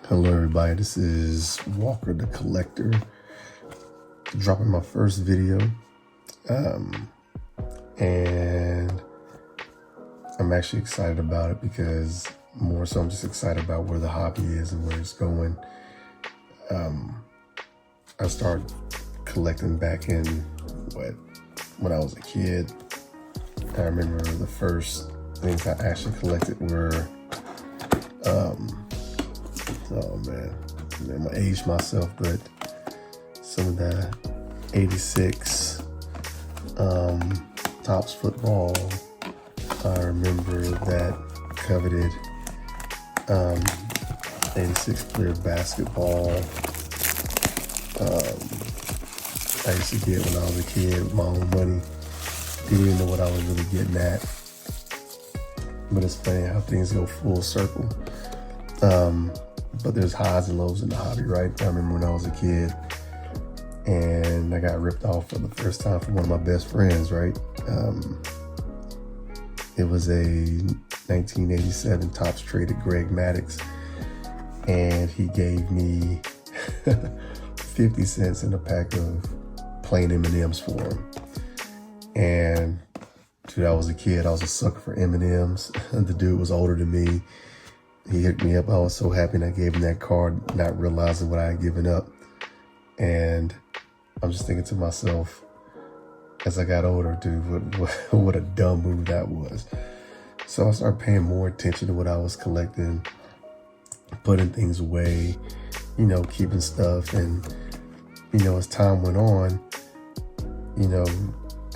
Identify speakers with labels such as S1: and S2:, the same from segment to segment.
S1: Hello everybody, this is Walker the Collector, dropping my first video, and I'm actually excited about it because more so I'm just excited about where the hobby is and where it's going. I started collecting back in, when I was a kid. I remember the first things I actually collected were, oh man, I'm gonna age myself, but some of the 86 Topps football. I remember that coveted 86 clear basketball. I used to get when I was a kid with my own money. Didn't even know what I was really getting at. But it's funny how things go full circle. But there's highs and lows in the hobby, right? I remember when I was a kid and I got ripped off for the first time from one of my best friends, right? It was a 1987 Topps traded Greg Maddux, and he gave me 50 cents in a pack of plain M&Ms for him. And dude, I was a kid, I was a sucker for M&Ms. The dude was older than me. He hit me up. I was so happy, and I gave him that card, not realizing what I had given up. And I'm just thinking to myself, as I got older, dude, what a dumb move that was. So I started paying more attention to what I was collecting, putting things away, keeping stuff. And, as time went on,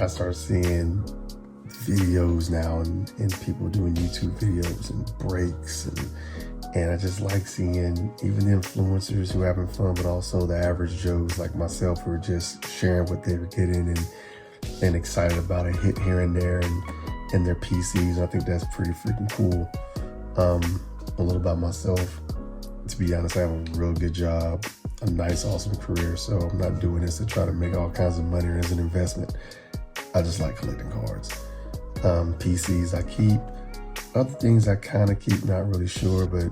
S1: I started seeing videos now and people doing YouTube videos and breaks, and I just like seeing even the influencers who are having fun, but also the average Joes like myself who are just sharing what they were getting and excited about a hit here and there and their PCs. I think that's pretty freaking cool. A little about myself. To be honest, I have a real good job, a nice, awesome career, so I'm not doing this to try to make all kinds of money or as an investment. I just like collecting cards. PCs I keep. Other things I kind of keep, not really sure, but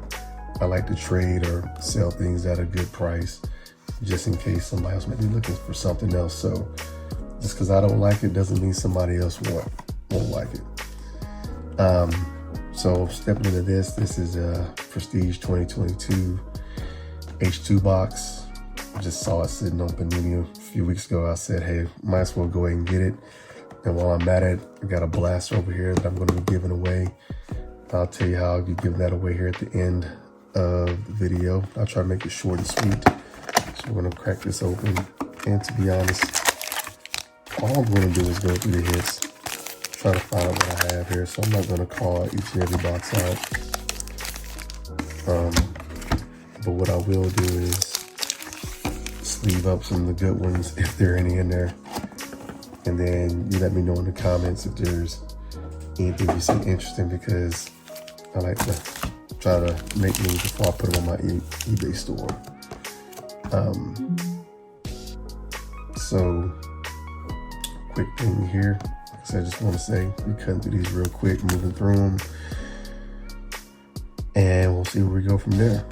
S1: I like to trade or sell things at a good price just in case somebody else might be looking for something else. So just because I don't like it doesn't mean somebody else won't like it. So stepping into this is a Prestige 2022 H2 box. I just saw it sitting on Panini a few weeks ago. I said, hey, might as well go ahead and get it. And while I'm at it, I got a blaster over here that I'm going to be giving away. I'll tell you how I'll be giving that away here at the end of the video. I'll try to make it short and sweet. So we're going to crack this open. And to be honest, all I'm going to do is go through the hits, try to find out what I have here. So I'm not going to call each and every box out. But what I will do is sleeve up some of the good ones if there are any in there. And then you let me know in the comments if there's anything you see interesting, because I like to try to make moves before I put them on my eBay store. So quick thing here. Like I said, I just want to say we're cutting through these real quick, moving through them, and we'll see where we go from there.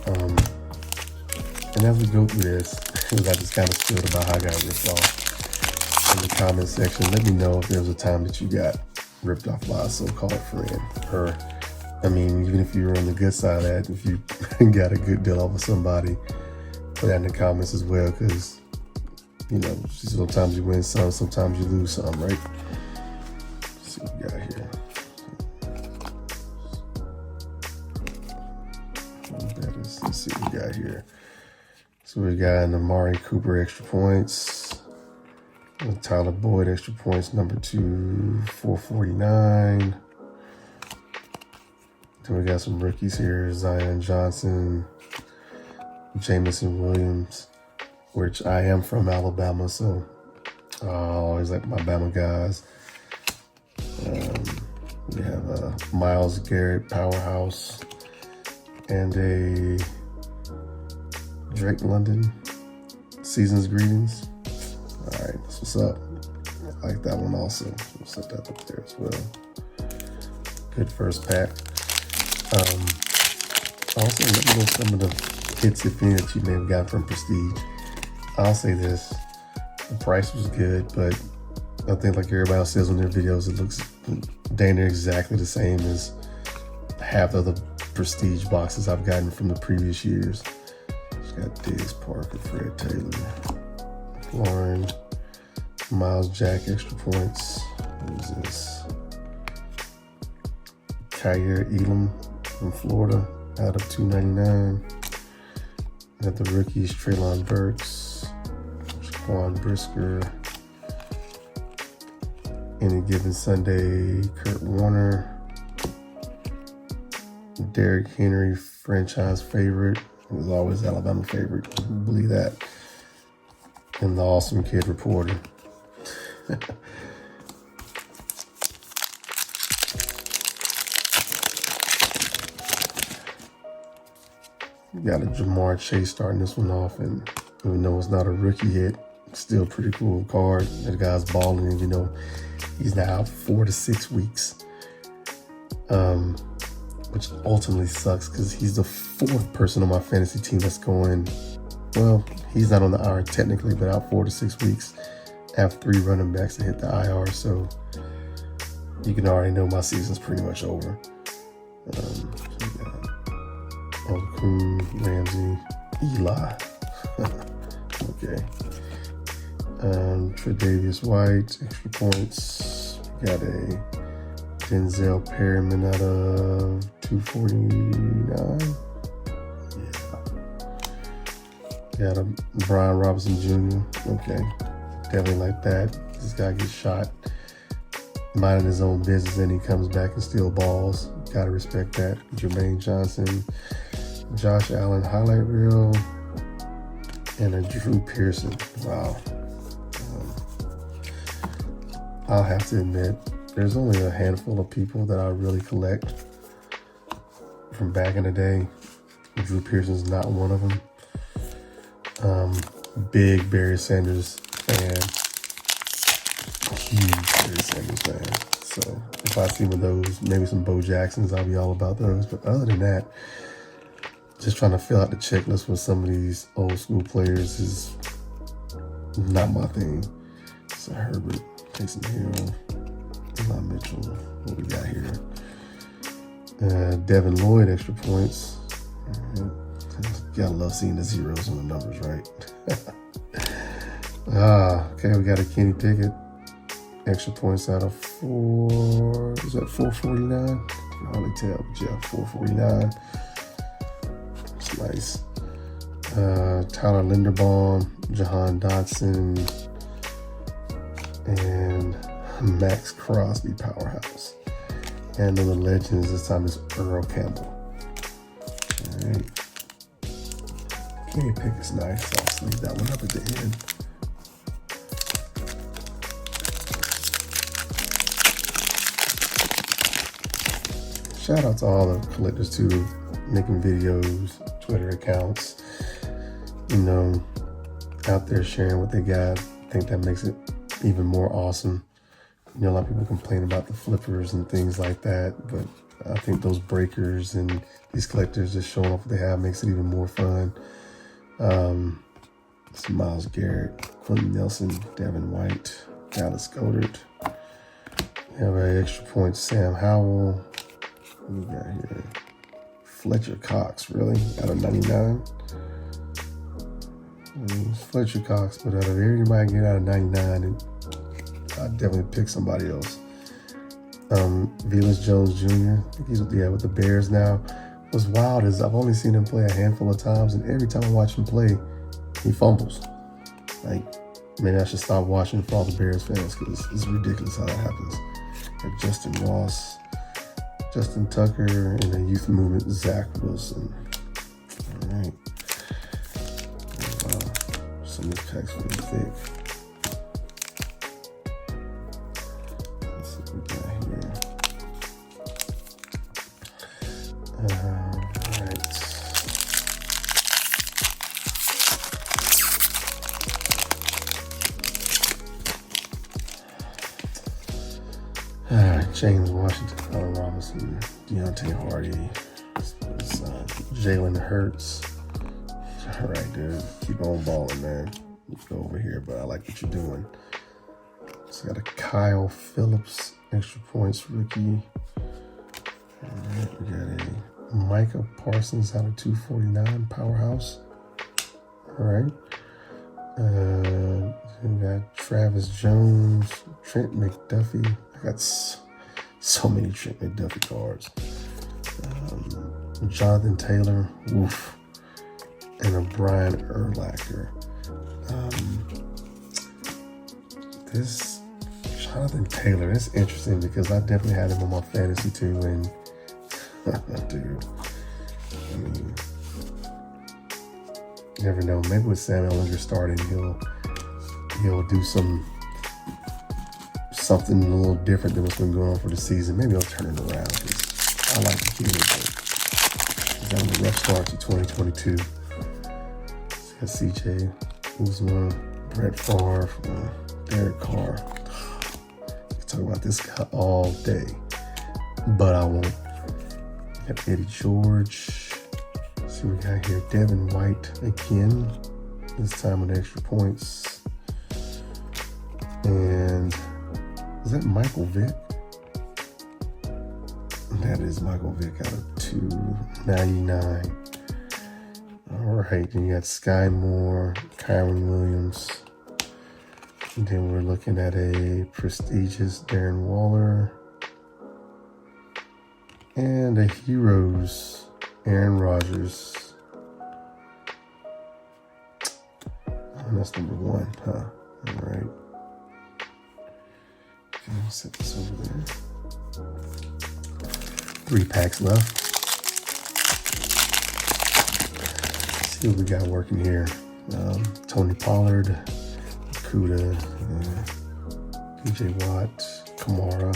S1: And as we go through this, I just kind of spilled about how I got ripped off. In the comment section, let me know if there was a time that you got ripped off by a so-called friend, or even if you were on the good side of that, if you got a good deal off of somebody, put that in the comments as well, because sometimes you win some, sometimes you lose some, right? Let's see what we got here. Let's see what we got here. So we got an Amari Cooper extra points. Tyler Boyd extra points, number 2, 449. Then we got some rookies here: Zion Johnson, Jamison Williams, which I am from Alabama, so I always like my Bama guys. We have Myles Garrett, powerhouse, and a Drake London, season's greetings. All right, that's what's up. I like that one also. We'll set that up there as well. Good first pack. Also, let me know some of the hits, if any, that you may have gotten from Prestige. I'll say this, the price was good, but I think like everybody else says on their videos, it looks damn near exactly the same as half of the Prestige boxes I've gotten from the previous years. It's got Diggs, Parker, Fred Taylor, Lauren, Miles Jack, extra points. What is this? Kyer Elam from Florida, out of 299. Got the rookies, Treylon Burks, Jaquan Brisker. Any Given Sunday, Kurt Warner. Derrick Henry, franchise favorite. He was always Alabama favorite. I believe that. And the Awesome Kid Reporter. You got a Jamar Chase starting this one off, and even though it's not a rookie hit, it's still a pretty cool card. That guy's balling, and you know he's now out 4 to 6 weeks, which ultimately sucks because he's the 4th person on my fantasy team that's going. Well, he's not on the IR technically, but out 4 to 6 weeks. I have 3 running backs that hit the IR, so you can already know my season's pretty much over. So we got Okun, Ramsey, Eli. Okay. Tre'Davious White, extra points. We got a Denzel Perryman out of 249. Yeah. Got a Brian Robinson Jr. Okay. Definitely like that. This guy gets shot minding his own business and he comes back and still balls. Gotta respect that. Jermaine Johnson, Josh Allen highlight reel, and a Drew Pearson. Wow. I'll have to admit, there's only a handful of people that I really collect from back in the day. Drew Pearson's not one of them. Big Barry Sanders fan. Huge Barry Sanders fan. So if I see one of those, maybe some Bo Jacksons, I'll be all about those. But other than that, just trying to fill out the checklist with some of these old school players is not my thing. So Herbert, Taysom Hill, Eli Mitchell, what we got here? Devin Lloyd, extra points. Gotta love seeing the zeros on the numbers, right? Okay, we got a Kenny Pickett, extra points out of 449? I can hardly tell, but yeah, 449. It's nice. Tyler Linderbaum, Jahan Dotson, and Max Crosby, powerhouse. And then the legends this time is Earl Campbell. All right. Kenny Pickett's nice. I'll sleeve that one up at the end. Shout out to all the collectors too, making videos, Twitter accounts, you know, out there sharing what they got. I think that makes it even more awesome. You know, a lot of people complain about the flippers and things like that, but I think those breakers and these collectors just showing off what they have makes it even more fun. It's Myles Garrett, Quentin Nelson, Devin White, Dallas Goedert. We have an extra point, Sam Howell. What we got here? Fletcher Cox, really? Out of 99? It's Fletcher Cox, but out of everybody get out of 99, and I'd definitely pick somebody else. Velus Jones Jr., I think he's with the Bears now. What's wild is I've only seen him play a handful of times, and every time I watch him play, he fumbles. Like, maybe I should stop watching for all the Bears fans because it's ridiculous how that happens. Got Justin Ross, Justin Tucker, and the youth movement, Zach Wilson. All right. Wow. Some of these packs really thick. Let's see what we got here. All right, James Washington, Allen Robinson, Deontay Hardy, Jalen Hurts. All right, dude. Keep on balling, man. Let's go over here, but I like what you're doing. So got a Kyle Phillips, extra points rookie. All right, we got a Micah Parsons out of 249, powerhouse. All right. We got Travis Jones, Trent McDuffie. I got so many Trent McDuffie cards. Jonathan Taylor, woof, and a Brian Urlacher. This Jonathan Taylor, that's interesting because I definitely had him on my fantasy too, and dude, I mean, you never know. Maybe with Sam Ehlinger starting, he'll do something a little different than what's been going on for the season. Maybe he'll turn it around. I like the kid, but he's having a rough start to 2022. Got CJ Uzma, Brett Favre, Derek Carr. You can talk about this guy all day, but I won't. Got Eddie George. See what we got here. Devin White again, this time with extra points. And is that Michael Vick? That is Michael Vick out of 299. All right, then you got Sky Moore, Kyron Williams. And then we're looking at a prestigious Darren Waller. And a Heroes, Aaron Rodgers. And that's number 1, huh? All right. Okay, I'll set this over there. 3 packs left. See what we got working here. Tony Pollard, Kuda, DJ Watt, Kamara.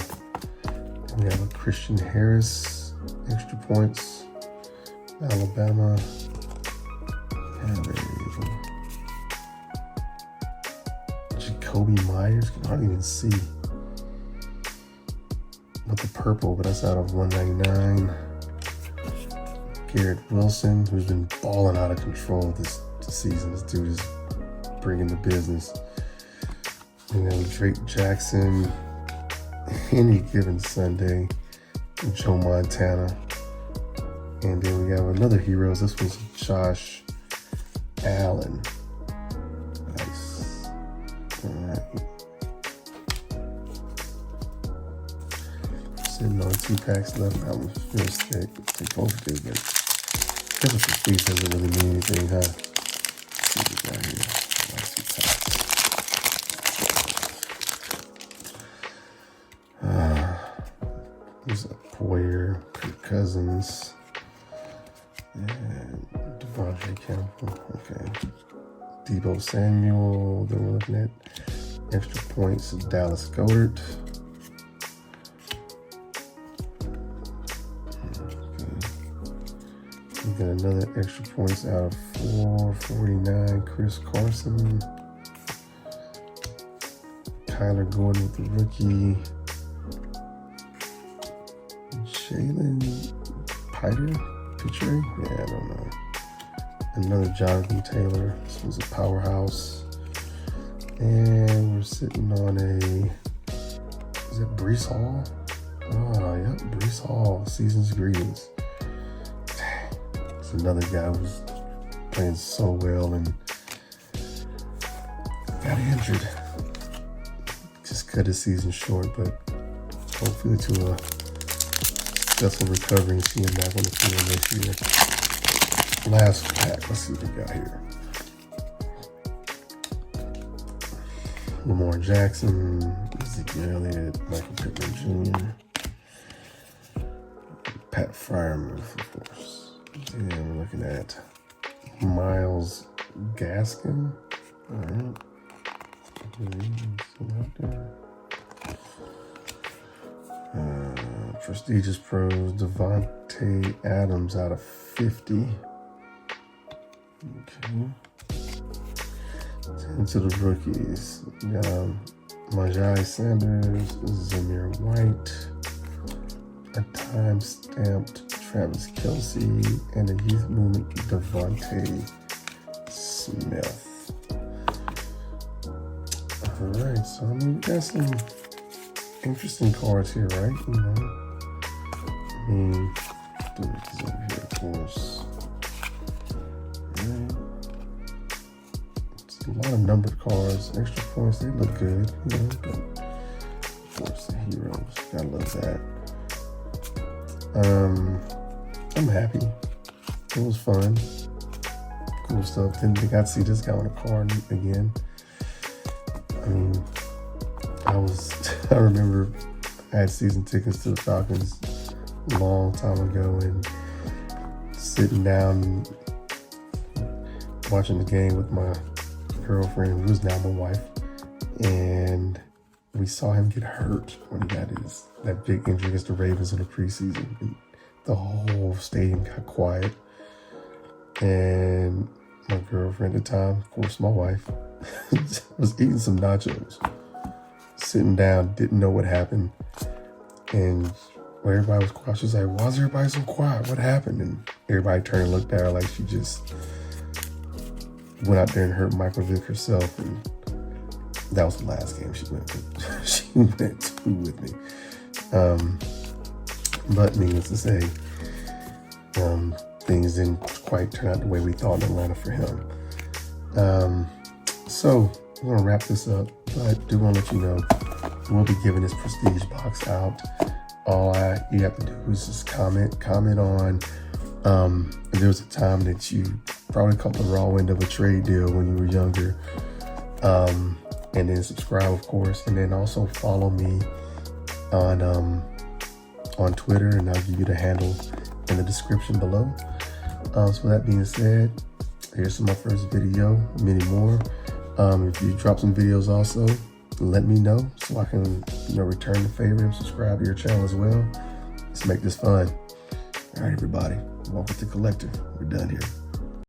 S1: And we have a Christian Harris, extra points, Alabama. And a Jacoby Myers. Can hardly even see with the purple, but that's out of 199. Garrett Wilson, who's been balling out of control this season. This dude is bringing the business. And then Drake Jackson, any given Sunday, Joe Montana. And then we have another Heroes. This was Josh Allen. Nice. All right. Sitting on 2 packs left. That one's real thick. Take both of these, but this piece doesn't really mean anything, huh? Let's see what we got here. Last 2 packs. There's a Poyer, Kirk Cousins, and Devondre Campbell. Okay. Debo Samuel. Then we're looking at extra points. Dallas Goedert. We got another extra points out of 449. Chris Carson. Kyler Gordon with the rookie. Jalen Pitcher? Yeah, I don't know. Another Jonathan Taylor. This was a powerhouse. And we're sitting on is it Breece Hall? Oh, yep, Breece Hall. Season's greetings. Another guy who's playing so well and got injured. Just cut his season short, but hopefully to a successful recovery and see him back on the field next year. Last pack, let's see what we got here. Lamar Jackson, Ezekiel Elliott, Michael Pittman Jr., Pat Freiermuth, of course. And we're looking at Myles Gaskin. All right. Prestigious Pros, Devontae Adams out of 50. Okay. Into the rookies. We got Majai Sanders, Zamir White, a time-stamped Travis Kelce, and a youth movement, Devontae Smith. All right, so I mean, we got some interesting cards here, right? You know, I mean, this is over here, of course. All right. It's a lot of numbered cards, extra points. They look good, you know. But of course, the heroes, gotta love that. I'm happy. It was fun. Cool stuff. Didn't think I'd see this guy on a card again. I mean, I remember I had season tickets to the Falcons a long time ago, and sitting down watching the game with my girlfriend, who was now my wife, and we saw him get hurt when he got that big injury against the Ravens in the preseason. And the whole stadium got quiet, and my girlfriend at the time, of course my wife, was eating some nachos, sitting down, didn't know what happened, and where everybody was quiet, she was like, "Why is everybody so quiet? What happened?" And everybody turned and looked at her like she just went out there and hurt Michael Vick herself, and that was the last game she went to with me. But needless to say, things didn't quite turn out the way we thought in Atlanta for him. So I'm gonna wrap this up, but I do want to let you know we'll be giving this prestige box out. All you have to do is just comment on if there was a time that you probably caught the raw end of a trade deal when you were younger, and then subscribe, of course, and then also follow me on Twitter, and I'll give you the handle in the description below. So that being said, here's my first video, many more. If you drop some videos also, let me know so I can return the favor and subscribe to your channel as well. Let's make this fun. All right, everybody, welcome to Collector. We're done here.